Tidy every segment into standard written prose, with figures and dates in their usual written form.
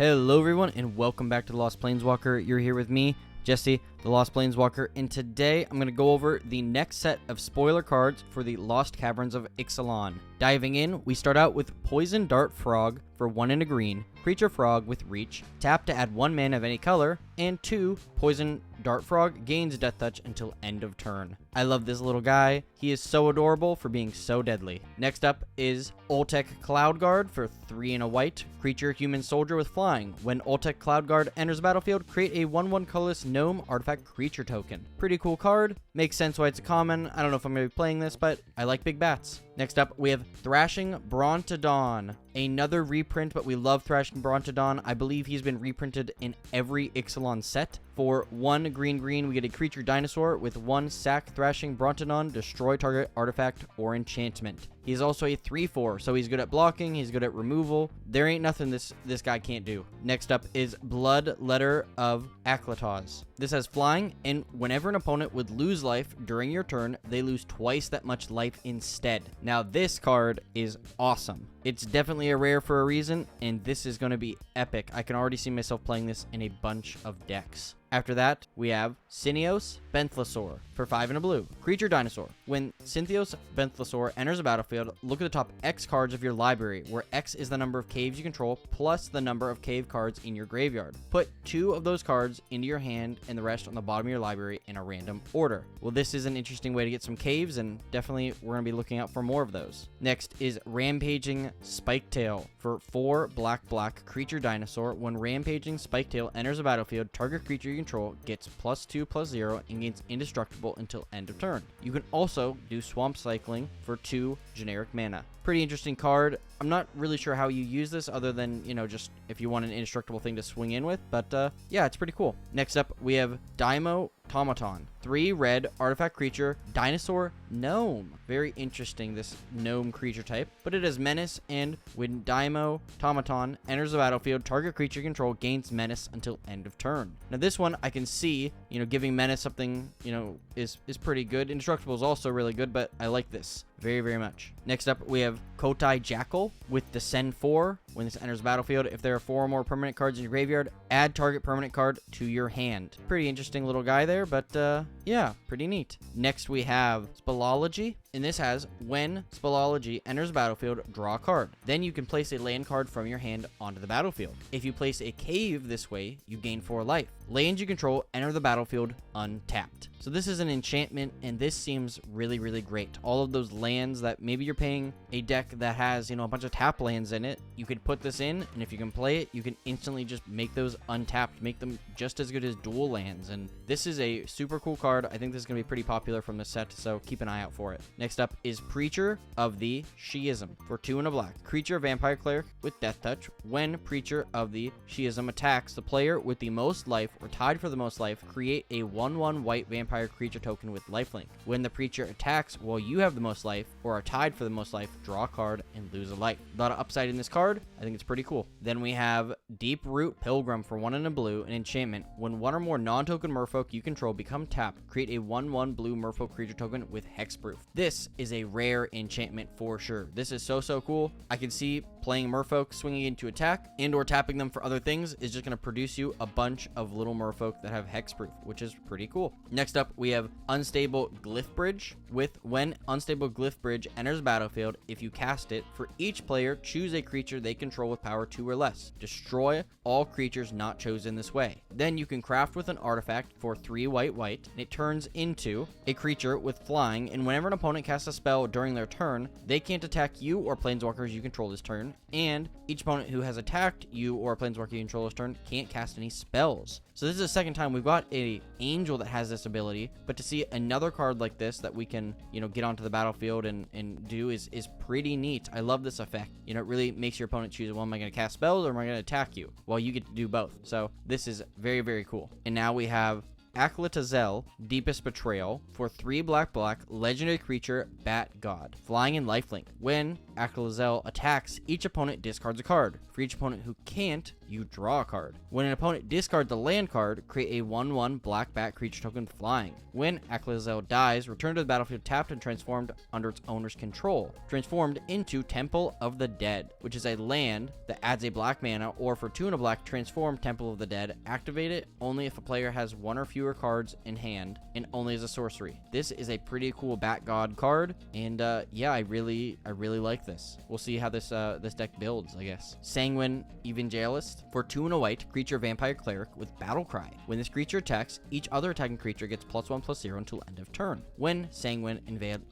Hello everyone and welcome back to The Lost Planeswalker. You're here with me, Jesse, the Lost Planeswalker, and today I'm going to go over the next set of spoiler cards for the Lost Caverns of Ixalan. Diving in, we start out with Poison Dart Frog for 1 and a green, Creature Frog with Reach, tap to add 1 mana of any color, and 2 Poison Dart Frog gains Death Touch until end of turn. I love this little guy. He is so adorable for being so deadly. Next up is Oltec Cloud Guard for 3 and a white, creature human soldier with flying. When Oltec Cloud Guard enters the battlefield, create a 1/1 colorless gnome artifact creature token. Pretty cool card. Makes sense why it's a common. I don't know if I'm going to be playing this, but I like big bats. Next up, we have Thrashing Brontodon. Another reprint, but we love Thrashing Brontodon. I believe he's been reprinted in every Ixalan set. For 1 green, we get a creature dinosaur with 1 sack Thrashing Brontodon, destroy target artifact or enchantment. He's also a 3/4, so he's good at blocking, he's good at removal. There ain't nothing this guy can't do. Next up is Blood Letter of Aklataz. This has flying, and whenever an opponent would lose life during your turn, they lose twice that much life instead. Now this card is awesome. It's definitely a rare for a reason, and this is going to be epic. I can already see myself playing this in a bunch of decks. After that, we have Cynios Benthlosaur for 5 and a blue. Creature Dinosaur. When Cynios Benthlosaur enters the battlefield, look at the top X cards of your library, where X is the number of caves you control plus the number of cave cards in your graveyard. Put 2 of those cards into your hand and the rest on the bottom of your library in a random order. Well, this is an interesting way to get some caves, and definitely we're going to be looking out for more of those. Next is Rampaging Spiketail for 4 black creature dinosaur. When Rampaging Spiketail enters the battlefield, target creature you control gets +2/+0 and gains indestructible until end of turn. You can also do Swamp Cycling for 2 generic mana. Pretty interesting card. I'm not really sure how you use this other than, just if you want an indestructible thing to swing in with, but yeah, it's pretty cool. Next up, we have Daimo Tomaton. 3 red artifact creature, dinosaur gnome. Very interesting, this gnome creature type, but it has menace, and when Daimo Tomaton enters the battlefield, target creature control gains menace until end of turn. Now this one I can see, giving menace something, is pretty good. Indestructible is also really good, but I like this very, very much. Next up, we have Kotai Jackal with Descend 4. When this enters the battlefield, if there are 4 or more permanent cards in your graveyard, add target permanent card to your hand. Pretty interesting little guy there, but yeah, pretty neat. Next, we have Spellology, and this has, when Spellology enters the battlefield, draw a card. Then you can place a land card from your hand onto the battlefield. If you place a cave this way, you gain 4 life. Lands you control enter the battlefield untapped. So this is an enchantment, and this seems really, really great. All of those lands that maybe you're paying a deck that has, a bunch of tap lands in it, you could put this in, and if you can play it, you can instantly just make those untapped, make them just as good as dual lands, and this is a super cool card. I think this is going to be pretty popular from the set, so keep an eye out for it. Next up is Preacher of the Sheism for 2 and a black. Creature Vampire Cleric with Death Touch. When Preacher of the Sheism attacks the player with the most life or tied for the most life, create a 1/1 white vampire creature token with lifelink. When the Preacher attacks while you have the most life or are tied for the most life, draw a card and lose a life. A lot of upside in this card. I think it's pretty cool. Then we have Deep Root Pilgrim for 1 and a blue, an enchantment. When 1 or more non-token merfolk you control become tapped, create a 1/1 blue merfolk creature token with hexproof. This is a rare enchantment for sure. This is so cool. I can see playing merfolk, swinging into attack, and or tapping them for other things is just going to produce you a bunch of little merfolk that have hexproof, which is pretty cool. Next up, we have Unstable Glyph Bridge with, when Unstable Glyph Bridge enters the battlefield, if you cast it, for each player, choose a creature they control with power 2 or less. Destroy all creatures not chosen this way. Then you can craft with an artifact for 3 white, and it turns into a creature with flying, and whenever an opponent casts a spell during their turn, they can't attack you or planeswalkers you control this turn, and each opponent who has attacked you or a planeswalker you control this turn can't cast any spells. So this is the second time we've got a angel that has this ability, but to see another card like this that we can, get onto the battlefield and do is pretty neat. I love this effect. It really makes your opponent choose, well, am I going to cast spells or am I going to attack you? Well, you get to do both. So this is very, very cool. And now we have Aklatazel, Deepest Betrayal for 3 black, legendary creature, Bat God, flying in lifelink. When Ixalan attacks, each opponent discards a card. For each opponent who can't, you draw a card. When an opponent discards a land card, create a 1/1 black bat creature token flying. When Ixalan dies, return to the battlefield tapped and transformed under its owner's control. Transformed into Temple of the Dead, which is a land that adds a black mana, or for 2 and a black, transform Temple of the Dead. Activate it only if a player has 1 or fewer cards in hand, and only as a sorcery. This is a pretty cool Bat God card, and yeah, I really like this. We'll see how this deck builds, I guess. Sanguine Evangelist. For 2 and a white, creature vampire cleric with Battle Cry. When this creature attacks, each other attacking creature gets +1/+0 until end of turn. When Sanguine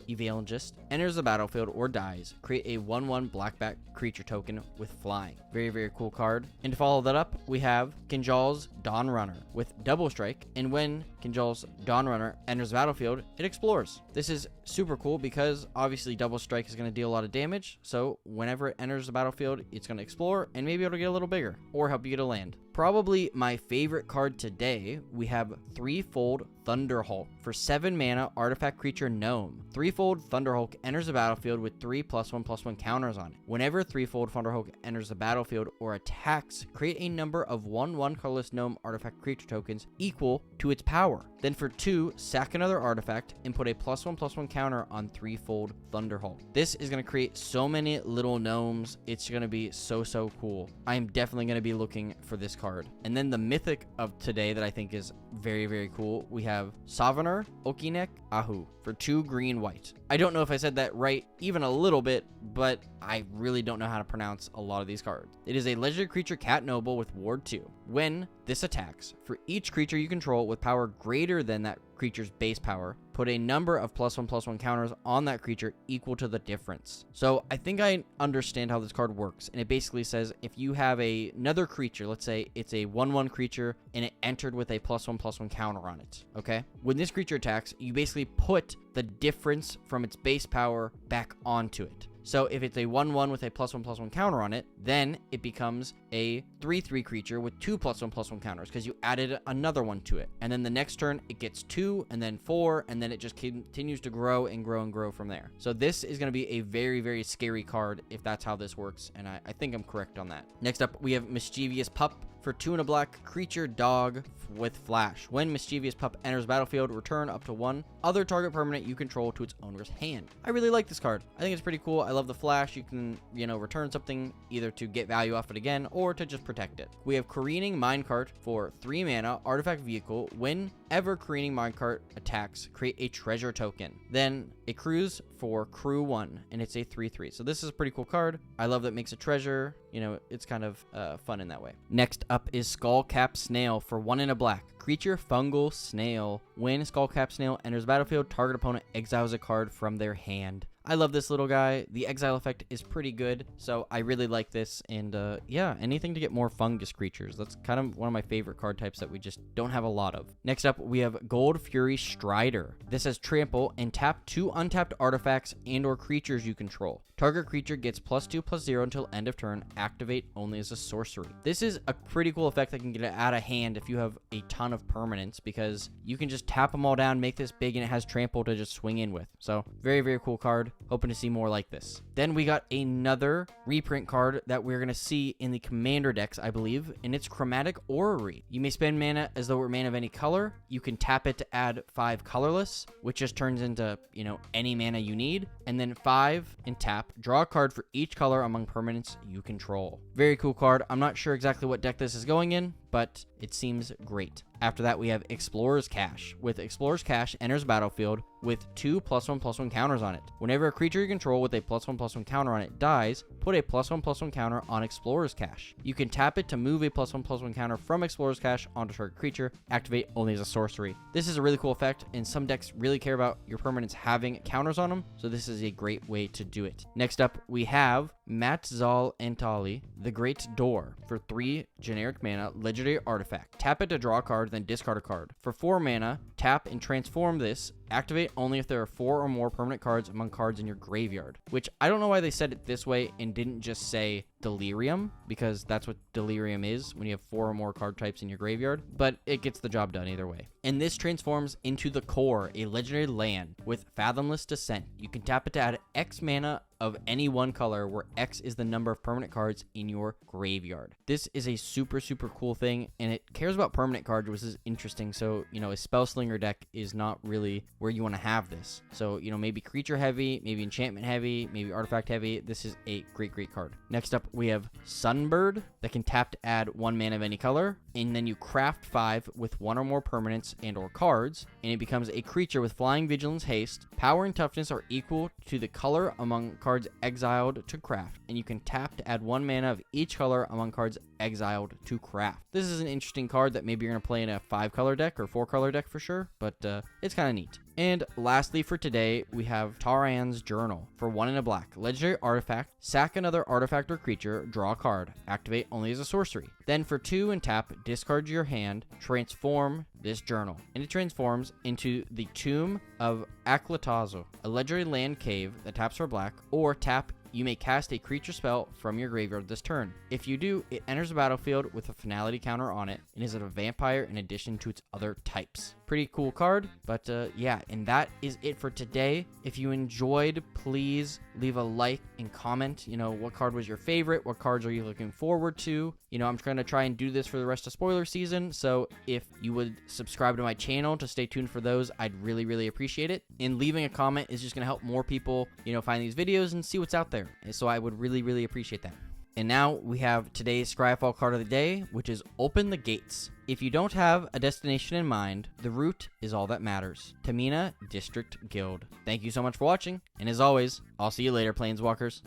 Evangelist enters the battlefield or dies, create a 1/1 black bat creature token with flying. Very cool card. And to follow that up, we have Kinjal's Dawnrunner with double strike, and when Kinjal's Dawnrunner enters the battlefield, it explores. This is super cool because obviously double strike is going to deal a lot of damage, so whenever it enters the battlefield, it's going to explore, and maybe it'll get a little bigger, or help you get a land. Probably my favorite card today, we have Threefold Thunderhulk. For 7 mana, artifact creature gnome. Threefold Thunderhulk enters the battlefield with 3 +1/+1 counters on it. Whenever Threefold Thunderhulk enters the battlefield or attacks, create a number of 1/1 colorless gnome artifact creature tokens equal to its power. Then for 2, sack another artifact and put a +1/+1 counter on Threefold Thunderhulk. This is going to create so many little gnomes. It's going to be so cool. I am definitely going to be looking for this card. And then the mythic of today that I think is very cool, we have Savaner Okinek Ahu for 2 green/white. I don't know if I said that right even a little bit, but I really don't know how to pronounce a lot of these cards. It is a legendary creature Cat Noble with Ward 2. When this attacks, for each creature you control with power greater than that creature's base power, put a number of +1/+1 counters on that creature equal to the difference. So I think I understand how this card works, and it basically says if you have another creature, let's say it's a 1/1 creature and it entered with a +1/+1 counter on it, okay? When this creature attacks, you basically put the difference from its base power back onto it. So if it's a 1/1 with a +1/+1 counter on it, then it becomes a 3/3 creature with 2 +1/+1 counters because you added another one to it. And then the next turn it gets 2 and then 4, and then it just continues to grow and grow from there. So this is going to be a very scary card if that's how this works, and I think I'm correct on that. Next up, we have Mischievous Pup. For 2 and a black, creature dog with flash. When Mischievous Pup enters battlefield, return up to 1 other target permanent you control to its owner's hand. I really like this card. I think it's pretty cool. I love the flash. You can, return something either to get value off it again or to just protect it. We have Careening Minecart for 3 mana, artifact vehicle. Whenever Careening Minecart attacks, create a treasure token. Then a cruise for crew 1, and it's a 3/3. So this is a pretty cool card. I love that it makes a treasure. It's kind of fun in that way. Next up is Skullcap Snail for 1 and a black. Creature fungal snail. When Skullcap Snail enters battlefield, target opponent exiles a card from their hand. I love this little guy. The exile effect is pretty good, so I really like this. And yeah, anything to get more fungus creatures. That's kind of one of my favorite card types that we just don't have a lot of. Next up, we have Gold Fury Strider. This has trample and tap 2 untapped artifacts and or creatures you control. Target creature gets +2/+0 until end of turn. Activate only as a sorcery. This is a pretty cool effect that can get out of hand if you have a ton of permanents, because you can just tap them all down, make this big, and it has trample to just swing in with. So very cool card. Hoping to see more like this. Then we got another reprint card that we're going to see in the commander decks, I believe, and it's Chromatic Orrery. You may spend mana as though it were mana of any color. You can tap it to add 5 colorless, which just turns into, any mana you need. And then 5 and tap, draw a card for each color among permanents you control. Very cool card. I'm not sure exactly what deck this is going in, but it seems great. After that, we have Explorer's Cache. With Explorer's Cache, enters battlefield with 2 +1/+1 counters on it. Whenever a creature you control with a +1/+1 counter on it dies, put a +1/+1 counter on Explorer's Cache. You can tap it to move a +1/+1 counter from Explorer's Cache onto target creature. Activate only as a sorcery. This is a really cool effect, and some decks really care about your permanents having counters on them, so this is a great way to do it. Next up, we have Matzal Antali, the Great Door. For 3 generic mana, legendary artifact. Tap it to draw a card, then discard a card. For 4 mana, tap and transform this. Activate only if there are 4 or more permanent cards among cards in your graveyard. Which, I don't know why they said it this way and didn't just say Delirium, because that's what Delirium is when you have 4 or more card types in your graveyard, but it gets the job done either way. And this transforms into the Core, a legendary land with Fathomless Descent. You can tap it to add X mana of any one color, where X is the number of permanent cards in your graveyard. This is a super cool thing, and it cares about permanent cards, which is interesting. So, you know, a Spellslinger deck is not really where you want to have this. So, you know, maybe creature heavy, maybe enchantment heavy, maybe artifact heavy. This is a great card. Next up, we have Sunbird that can tap to add 1 mana of any color, and then you craft 5 with 1 or more permanents and or cards, and it becomes a creature with flying, vigilance, haste. Power and toughness are equal to the color among cards exiled to craft, and you can tap to add 1 mana of each color among cards exiled to craft. This is an interesting card that maybe you're going to play in a 5-color deck or 4-color deck for sure, but it's kind of neat. And lastly for today, we have Taran's Journal. For 1 and a black, legendary artifact, sack another artifact or creature, draw a card, activate only as a sorcery. Then for 2 and tap, discard your hand, transform this journal, and it transforms into the Tomb of Aklatazo, a legendary land cave that taps for black, or tap, you may cast a creature spell from your graveyard this turn. If you do, it enters the battlefield with a finality counter on it and is a vampire in addition to its other types. Pretty cool card, but yeah, and that is it for today. If you enjoyed, please leave a like and comment, you know, what card was your favorite, what cards are you looking forward to. You know, I'm going to try and do this for the rest of spoiler season, so if you would subscribe to my channel to stay tuned for those, I'd really appreciate it. And leaving a comment is just going to help more people, you know, find these videos and see what's out there. And so I would really appreciate that. And now we have today's Scryfall card of the day, which is Open the Gates. If you don't have a destination in mind, the route is all that matters. Tamina District Guild. Thank you so much for watching, and as always, I'll see you later, Planeswalkers.